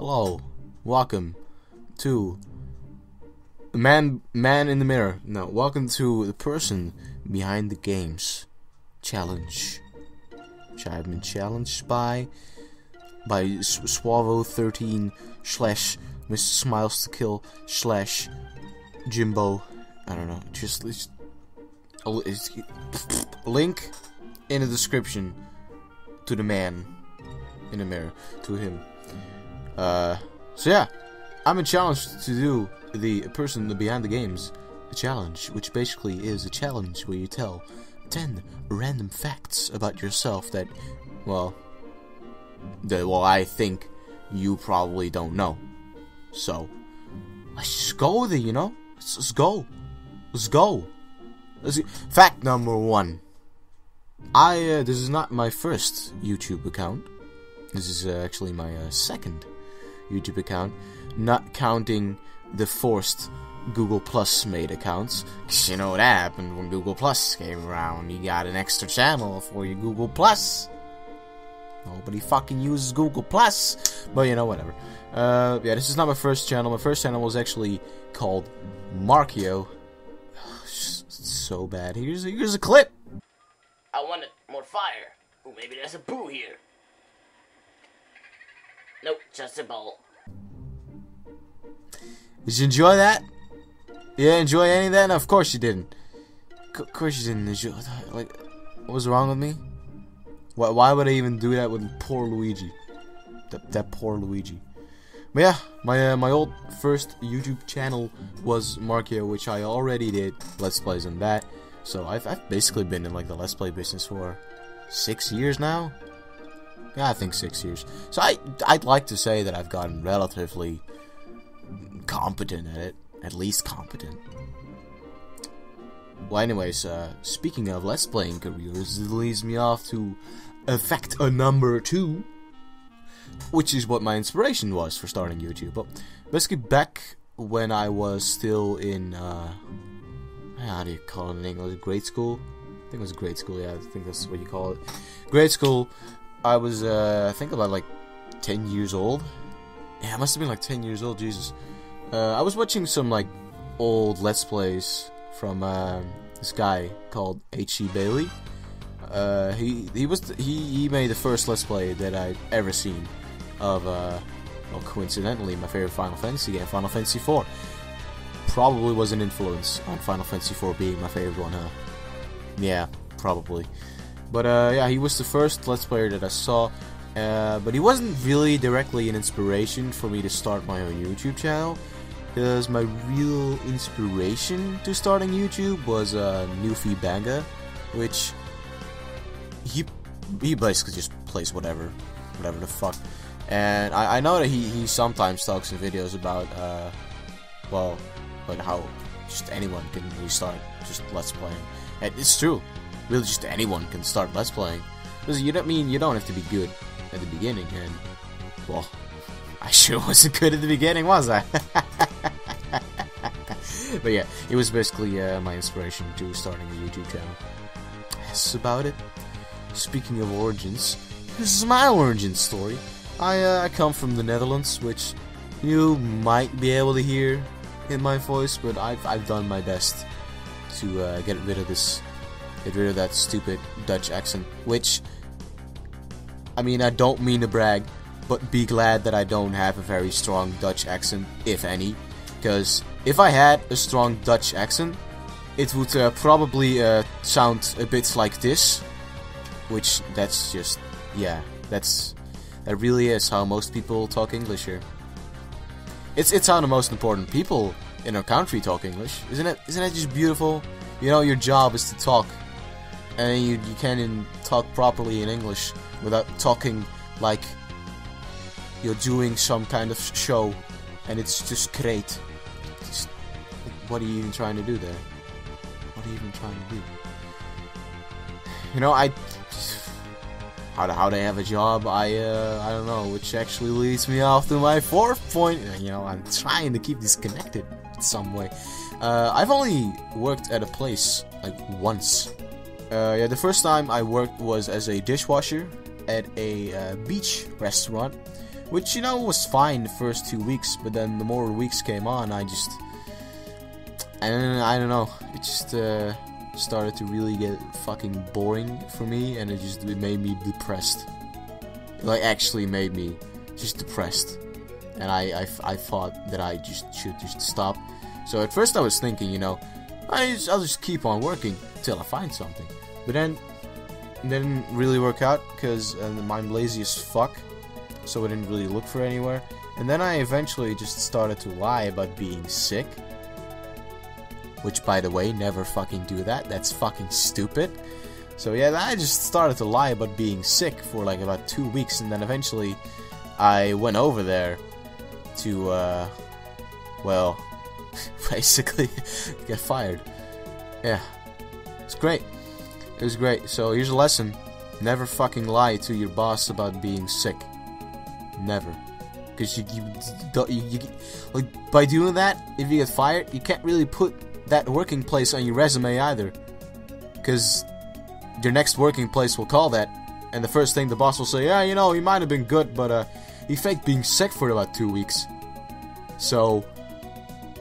Hello, welcome to the man in the mirror. No, welcome to the person behind the games challenge, which I have been challenged by Swavo13 / Mr. Smiles to Kill / Jimbo. I don't know. Just link in the description to the man in the mirror, to him. So yeah, I'm been challenged to do the person behind the games challenge, which basically is a challenge where you tell 10 random facts about yourself that, well, I think you probably don't know. So let's just go with it, you know. Let's go. Fact number 1. This is not my first YouTube account. This is actually my second YouTube account, not counting the forced Google Plus made accounts. 'Cause you know what happened when Google Plus came around. You got an extra channel for your Google Plus. Nobody fucking uses Google Plus, but you know, whatever. Yeah, this is not my first channel. My first channel was actually called Markio. It's so bad. Here's a clip. I wanted more fire. Ooh, maybe there's a boo here. Nope, just a bowl. Did you enjoy that? Yeah, enjoy any of that? No, of course you didn't. Of course you didn't enjoy. Like, what was wrong with me? Why would I even do that with poor Luigi? That poor Luigi. But yeah, my old first YouTube channel was Markio, which I already did Let's Plays on that. So I've basically been in like the Let's Play business for 6 years now. Yeah, I think 6 years. So I'd like to say that I've gotten relatively competent at it. At least competent. Well, anyways, speaking of Let's Playing careers, it leads me off to fact number 2, which is what my inspiration was for starting YouTube. But basically, back when I was still in, how do you call it in English? Grade school? I think it was grade school, yeah, I think that's what you call it. Grade school, I was, I think about like 10 years old. Yeah, I must have been like 10 years old, Jesus. I was watching some like old Let's Plays from this guy called H.C. Bailey. He made the first Let's Play that I've ever seen of, well, coincidentally, my favorite Final Fantasy game, Final Fantasy IV. Probably was an influence on Final Fantasy IV being my favorite one, huh? Yeah, probably. But yeah, he was the first Let's Player that I saw. But he wasn't really directly an inspiration for me to start my own YouTube channel. Because my real inspiration to starting YouTube was Newfie Banga, which he basically just plays whatever the fuck. And I know that he sometimes talks in videos about well, like how just anyone can restart just Let's Playing. And it's true, really, just anyone can start Let's Playing. Because you don't have to be good at the beginning, and well, I sure wasn't good at the beginning, was I? But yeah, it was basically my inspiration to starting a YouTube channel. That's about it. Speaking of origins, this is my origin story. I come from the Netherlands, which you might be able to hear in my voice, but I've done my best to get rid of that stupid Dutch accent. Which, I mean, I don't mean to brag, but be glad that I don't have a very strong Dutch accent, if any. Because if I had a strong Dutch accent, it would probably sound a bit like this. Which, that's just, yeah, that really is how most people talk English here. It's how the most important people in our country talk English, isn't it? Isn't that just beautiful? You know, your job is to talk, and you can't even talk properly in English without talking like you're doing some kind of show, and it's just great. Just, what are you even trying to do there? What are you even trying to do? You know, how they have a job, I don't know, which actually leads me off to my 4th point. You know, I'm trying to keep this connected in some way. I've only worked at a place like once. Yeah, the first time I worked was as a dishwasher at a beach restaurant, which, you know, was fine the first 2 weeks, but then the more weeks came on, I don't know, it just started to really get fucking boring for me, and it made me depressed. Like, actually made me just depressed, and I thought that I should just stop. So at first I was thinking, you know, I'll just keep on working till I find something, but then it didn't really work out because I'm lazy as fuck, so I didn't really look for anywhere. And then I eventually just started to lie about being sick, which, by the way, never fucking do that. That's fucking stupid. So yeah, I just started to lie about being sick for like about 2 weeks, and then eventually I went over there to, well, basically get fired. Yeah, it's great. It was great. So here's a lesson: never fucking lie to your boss about being sick. Never, because you like, by doing that, if you get fired, you can't really put that working place on your resume either, because your next working place will call that, and the first thing the boss will say, yeah, you know, he might have been good, but he faked being sick for about 2 weeks. So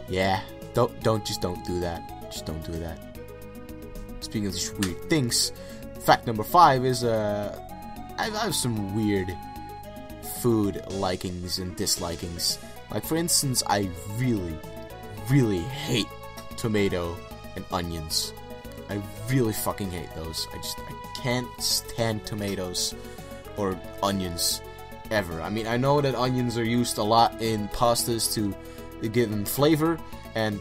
yeah, don't do that. Just don't do that. Speaking of these weird things, fact number 5 is I have some weird food likings and dislikings. Like, for instance, I really hate tomato and onions. I really fucking hate those. I can't stand tomatoes or onions ever. I mean, I know that onions are used a lot in pastas to give them flavor, and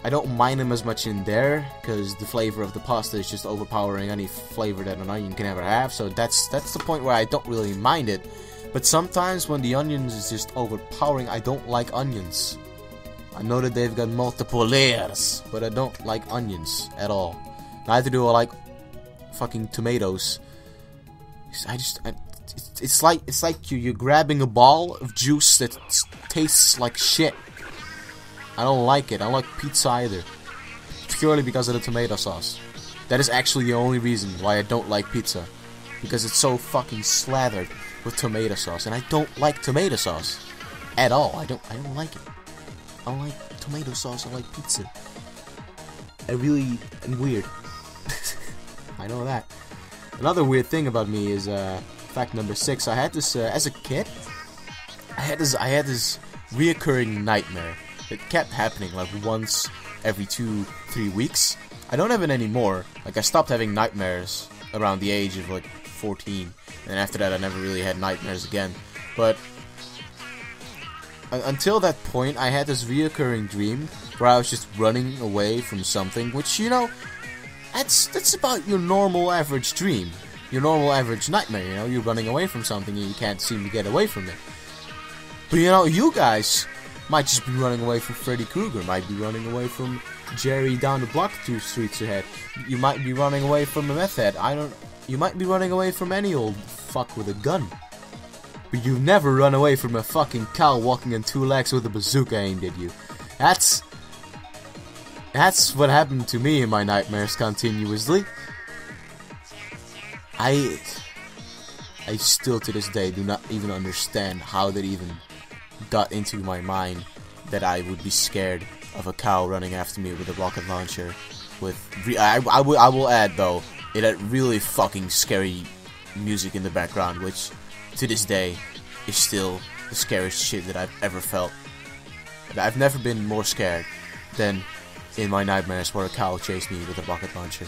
I don't mind them as much in there because the flavor of the pasta is just overpowering any flavor that an onion can ever have. So that's the point where I don't really mind it. But sometimes when the onions is just overpowering, I don't like onions. I know that they've got multiple layers, but I don't like onions at all. Neither do I like fucking tomatoes. It's like you're grabbing a ball of juice that tastes like shit. I don't like it. I don't like pizza either. Purely because of the tomato sauce. That is actually the only reason why I don't like pizza. Because it's so fucking slathered with tomato sauce, and I don't like tomato sauce at all. I don't like it. I don't like tomato sauce. I like pizza. I really am weird. I know that. Another weird thing about me is fact number 6. I had this as a kid. I had this reoccurring nightmare. It kept happening like once every 2-3 weeks. I don't have it anymore. Like, I stopped having nightmares around the age of like 14, and after that I never really had nightmares again. But until that point, I had this reoccurring dream where I was just running away from something, which, you know, that's about your normal average dream, your normal average nightmare. You know, you're running away from something and you can't seem to get away from it. But, you know, you guys might just be running away from Freddy Krueger, might be running away from Jerry down the block 2 streets ahead. You might be running away from a meth head. You might be running away from any old fuck with a gun. But you've never run away from a fucking cow walking on 2 legs with a bazooka aimed at you. That's what happened to me in my nightmares continuously. I still to this day do not even understand how that even got into my mind that I would be scared of a cow running after me with a rocket launcher. I will add though, it had really fucking scary music in the background, which to this day is still the scariest shit that I've ever felt. I've never been more scared than in my nightmares where a cow chased me with a rocket launcher.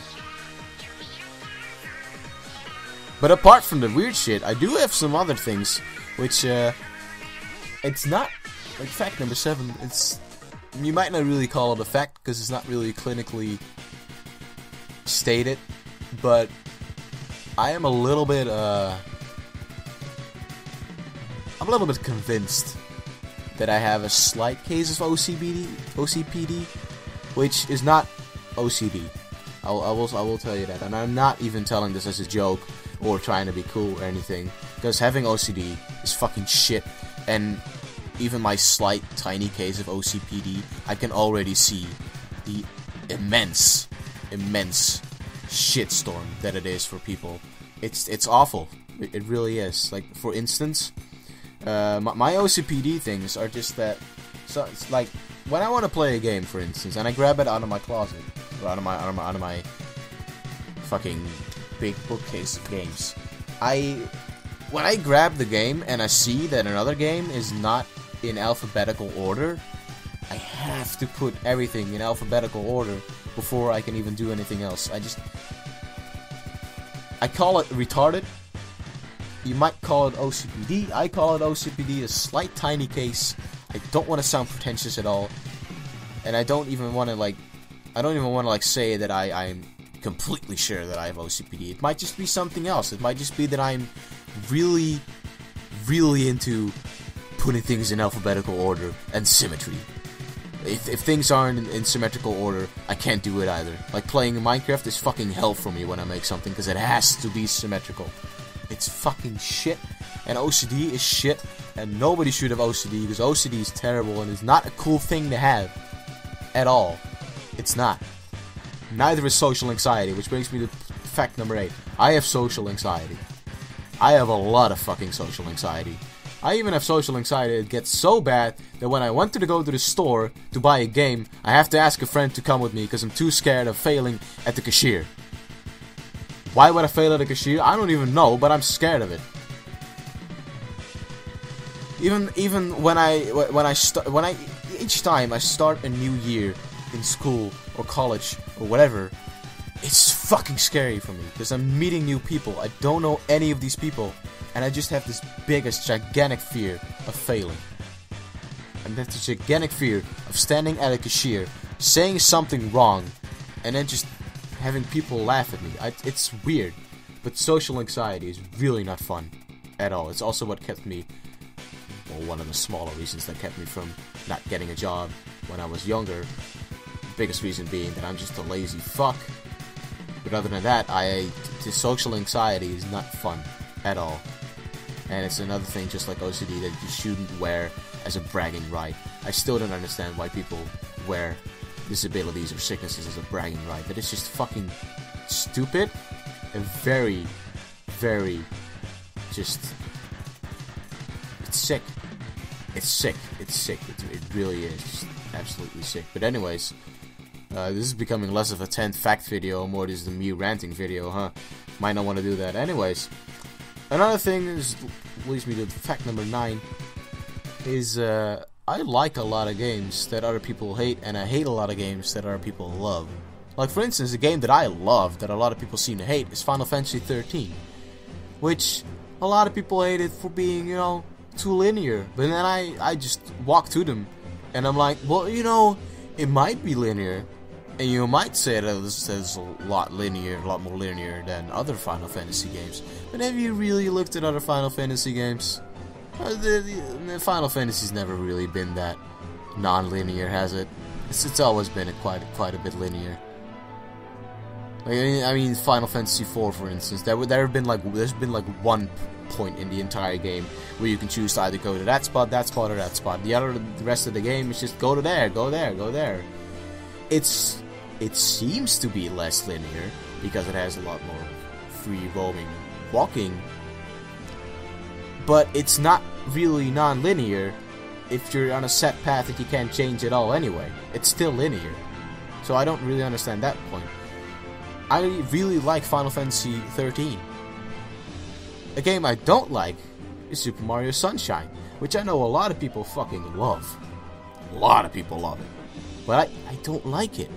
But apart from the weird shit, I do have some other things, which it's not like fact number 7. You might not really call it a fact because it's not really clinically stated, but I am a little bit convinced that I have a slight case of OCPD, which is not OCD. I will tell you that, and I'm not even telling this as a joke or trying to be cool or anything, because having OCD is fucking shit, and even my slight tiny case of OCPD, I can already see the immense shitstorm that it is for people. It's awful. It really is. Like, for instance, My OCPD things are just that. So it's like when I want to play a game, for instance, and I grab it out of my closet or out of my fucking big bookcase of games. When I grab the game and I see that another game is not in alphabetical order, I have to put everything in alphabetical order before I can even do anything else. I call it retarded. You might call it OCPD. I call it OCPD, a slight tiny case. I don't want to sound pretentious at all, and I don't even want to say that I'm completely sure that I have OCPD. It might just be something else. It might just be that I'm really, really into putting things in alphabetical order and symmetry. If things aren't in symmetrical order, I can't do it either. Like playing Minecraft is fucking hell for me when I make something, because it has to be symmetrical. It's fucking shit, and OCD is shit, and nobody should have OCD, because OCD is terrible and is not a cool thing to have. At all. It's not. Neither is social anxiety, which brings me to fact number 8. I have social anxiety. I have a lot of fucking social anxiety. I even have social anxiety. It gets so bad that when I want to go to the store to buy a game, I have to ask a friend to come with me because I'm too scared of failing at the cashier. Why would I fail at a cashier? I don't even know, but I'm scared of it. Even each time I start a new year in school or college or whatever, it's fucking scary for me because I'm meeting new people. I don't know any of these people, and I just have this biggest, gigantic fear of failing. And that's a gigantic fear of standing at a cashier, saying something wrong, and then just having people laugh at me. It's weird, but social anxiety is really not fun at all. It's also what kept me, well, one of the smaller reasons that kept me from not getting a job when I was younger. The biggest reason being that I'm just a lazy fuck. But other than that, the social anxiety is not fun at all. And it's another thing, just like OCD, that you shouldn't wear as a bragging right. I still don't understand why people wear disabilities or sicknesses as a bragging right. That is just fucking stupid and very, very just... It's sick. It's sick. It's sick. It really is. Just absolutely sick. But anyways, this is becoming less of a 10th fact video, more just a me ranting video, huh? Might not want to do that. Anyways, another thing leads me to fact number 9, is I like a lot of games that other people hate, and I hate a lot of games that other people love. Like, for instance, a game that I love that a lot of people seem to hate is Final Fantasy 13, which a lot of people hate it for being, you know, too linear. But then I just walk to them, and I'm like, well, you know, it might be linear, and you might say that this is a lot more linear than other Final Fantasy games. But have you really looked at other Final Fantasy games? The Final Fantasy's never really been that non-linear, has it? It's always been quite a bit linear. Like, I mean, Final Fantasy 4, for instance, there's been like one point in the entire game where you can choose to either go to that spot, or that spot. The rest of the game is just go to there, go there, go there. It seems to be less linear because it has a lot more free roaming walking, but it's not really non-linear if you're on a set path that you can't change at all anyway. It's still linear. So I don't really understand that point. I really like Final Fantasy 13. A game I don't like is Super Mario Sunshine, which I know a lot of people fucking love. A lot of people love it. But I don't like it.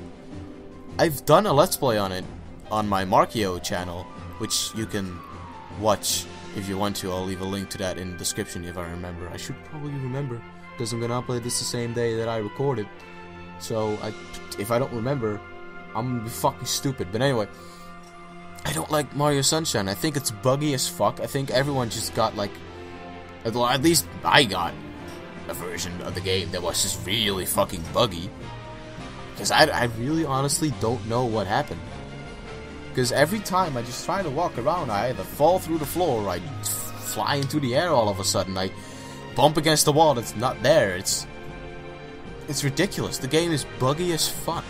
I've done a Let's Play on it on my Markio channel, which you can watch if you want to. I'll leave a link to that in the description if I remember. I should probably remember, because I'm gonna upload this the same day that I recorded. So if I don't remember, I'm gonna be fucking stupid. But anyway, I don't like Mario Sunshine. I think it's buggy as fuck. I think everyone just got like, well, at least I got a version of the game that was just really fucking buggy. Because I really honestly don't know what happened. Because every time I just try to walk around, I either fall through the floor, or I fly into the air all of a sudden, I bump against the wall that's not there. It's ridiculous. The game is buggy as fuck.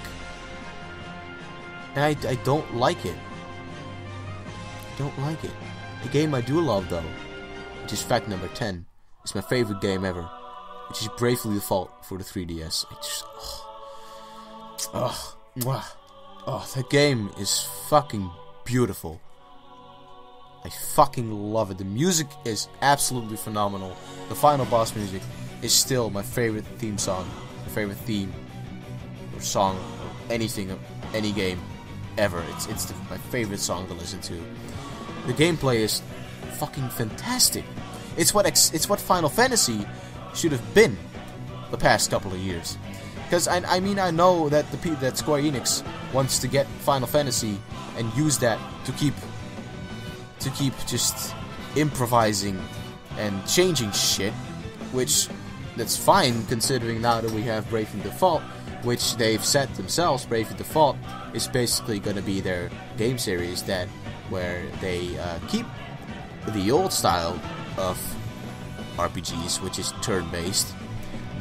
And I don't like it. I don't like it. The game I do love, though, which is fact number 10, is my favorite game ever, which is Bravely Default for the 3DS. That game is fucking beautiful. I fucking love it. The music is absolutely phenomenal. The final boss music is still my favorite theme song, my favorite theme or song or anything of any game ever. It's my favorite song to listen to. The gameplay is fucking fantastic. It's what Final Fantasy should have been the past couple of years. Because I mean I know that that Square Enix wants to get Final Fantasy and use that to keep just improvising and changing shit, which that's fine considering now that we have Bravely Default, which they've said themselves. Bravely Default is basically going to be their game series where they keep the old style of RPGs, which is turn-based,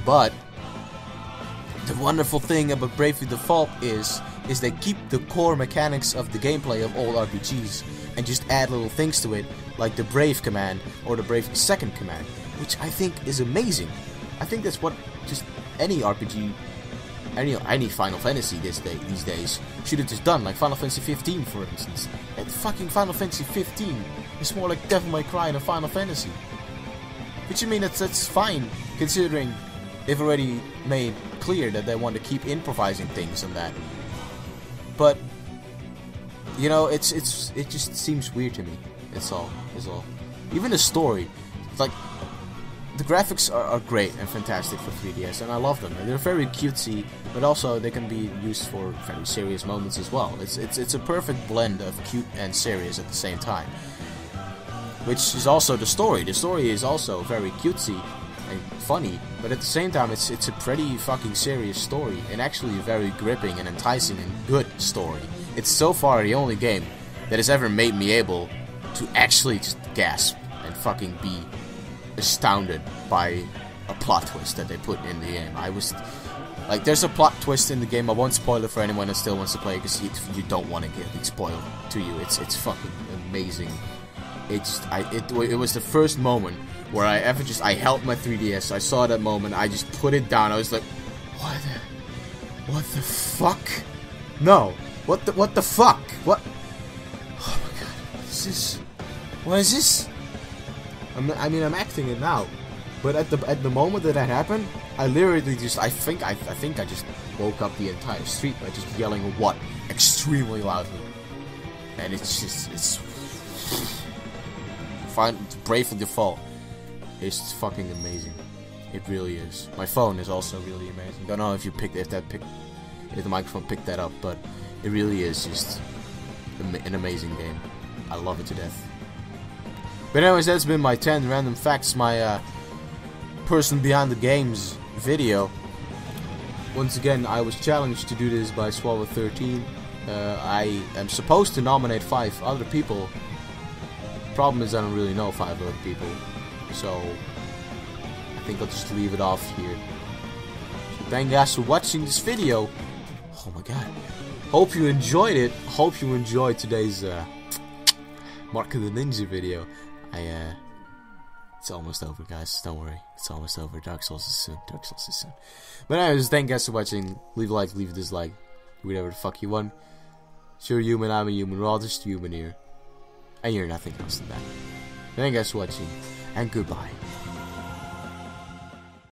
but the wonderful thing about Bravely Default is they keep the core mechanics of the gameplay of old RPGs and just add little things to it, like the Brave command or the Brave second command, which I think is amazing. I think that's what just any RPG, any Final Fantasy these days should have just done, like Final Fantasy 15 for instance. And fucking Final Fantasy 15 is more like Devil May Cry than Final Fantasy. Which I mean, that's fine, considering they've already made clear that they want to keep improvising things and that. But you know, it just seems weird to me. It's all. Even the story, like the graphics are great and fantastic for 3DS, and I love them. They're very cutesy, but also they can be used for very serious moments as well. It's a perfect blend of cute and serious at the same time. Which is also the story. The story is also very cutesy and funny, but at the same time it's a pretty fucking serious story, and actually a very gripping and enticing and good story. It's so far the only game that has ever made me able to actually just gasp and fucking be astounded by a plot twist that they put in the game. I was like, there's a plot twist in the game. I won't spoil it for anyone that still wants to play, because you don't want to get it spoiled to you. It's fucking amazing. It was the first moment where I held my 3DS. I saw that moment. I just put it down. I was like, what the fuck? No. What the fuck? What? Oh my god. What is this? What is this? I mean, I'm acting it now, but at the moment that happened, I literally just I think I just woke up the entire street by just yelling "what" extremely loudly, and it's fine. Bravely Default is fucking amazing. It really is. My phone is also really amazing. Don't know if the microphone picked that up, but it really is just an amazing game. I love it to death. But anyways, that's been my 10 random facts, my person behind the games video. Once again, I was challenged to do this by Swallow13. I am supposed to nominate 5 other people. Problem is I don't really know 5 other people, so I think I'll just leave it off here. So thank you guys for watching this video. Oh my god. Hope you enjoyed it. Hope you enjoyed today's Mark of the Ninja video. It's almost over, guys. Don't worry. It's almost over. Dark Souls is soon. Dark Souls is soon. But anyways, thank you guys for watching. Leave a like, leave a dislike. Do whatever the fuck you want. You're human, I'm a human. We're all just human here. And you're nothing else than that. Thank you guys for watching. And goodbye.